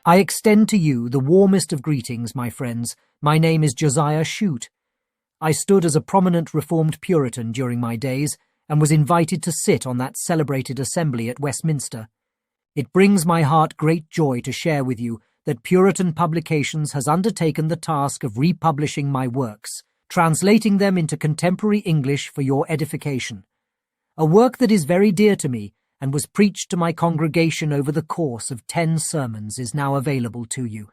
I extend to you the warmest of greetings, my friends. My name is Josiah Shute. I stood as a prominent Reformed Puritan during my days and was invited to sit on that celebrated assembly at Westminster. It brings my heart great joy to share with you that Puritan Publications has undertaken the task of republishing my works, translating them into contemporary English for your edification. A work that is very dear to me and was preached to my congregation over the course of 10 sermons is now available to you.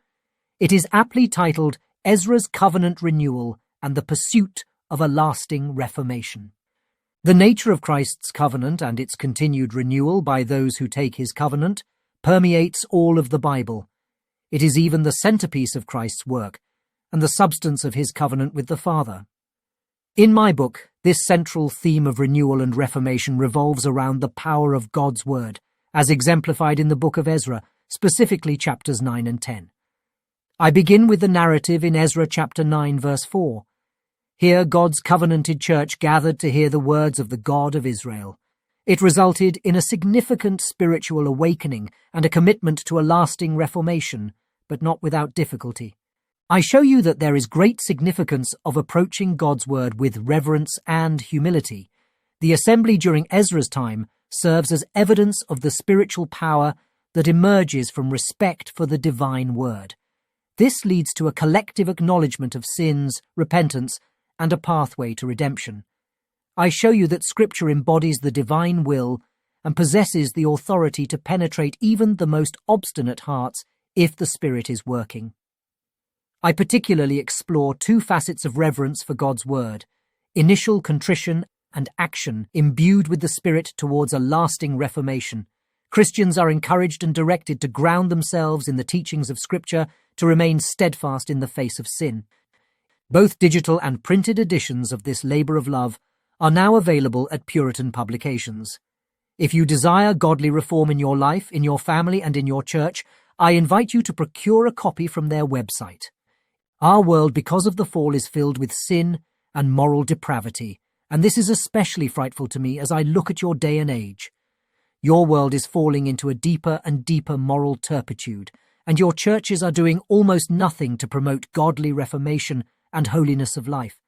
It is aptly titled Ezra's Covenant Renewal and the Pursuit of a Lasting Reformation. The nature of Christ's covenant and its continued renewal by those who take his covenant permeates all of the Bible. It is even the centerpiece of Christ's work and the substance of his covenant with the Father. In my book, this central theme of renewal and reformation revolves around the power of God's Word, as exemplified in the book of Ezra, specifically chapters 9 and 10. I begin with the narrative in Ezra chapter 9, verse 4. Here God's covenanted church gathered to hear the words of the God of Israel. It resulted in a significant spiritual awakening and a commitment to a lasting reformation, but not without difficulty. I show you that there is great significance of approaching God's word with reverence and humility. The assembly during Ezra's time serves as evidence of the spiritual power that emerges from respect for the divine word. This leads to a collective acknowledgement of sins, repentance, and a pathway to redemption. I show you that Scripture embodies the divine will and possesses the authority to penetrate even the most obstinate hearts if the Spirit is working. I particularly explore 2 facets of reverence for God's Word: initial contrition and action imbued with the Spirit towards a lasting reformation. Christians are encouraged and directed to ground themselves in the teachings of Scripture to remain steadfast in the face of sin. Both digital and printed editions of this labor of love are now available at Puritan Publications. If you desire godly reform in your life, in your family, and in your church, I invite you to procure a copy from their website. Our world, because of the fall, is filled with sin and moral depravity, and this is especially frightful to me as I look at your day and age. Your world is falling into a deeper and deeper moral turpitude, and your churches are doing almost nothing to promote godly reformation and holiness of life.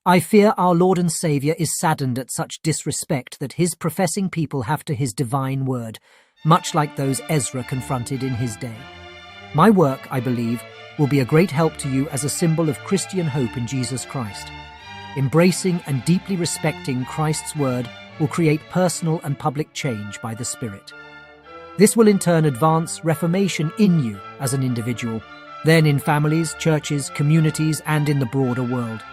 I fear our Lord and Saviour is saddened at such disrespect that his professing people have to his divine word, much like those Ezra confronted in his day. My work, I believe, will be a great help to you as a symbol of Christian hope in Jesus Christ. Embracing and deeply respecting Christ's word will create personal and public change by the Spirit. This will in turn advance reformation in you as an individual, then in families, churches, communities, and in the broader world.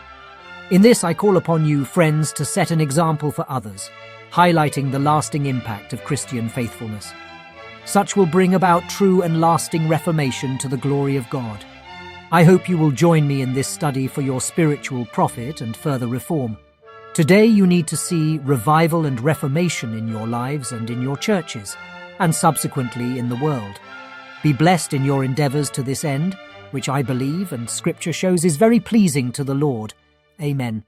In this, I call upon you, friends, to set an example for others, highlighting the lasting impact of Christian faithfulness. Such will bring about true and lasting reformation to the glory of God. I hope you will join me in this study for your spiritual profit and further reform. Today you need to see revival and reformation in your lives and in your churches, and subsequently in the world. Be blessed in your endeavours to this end, which I believe and Scripture shows is very pleasing to the Lord. Amen.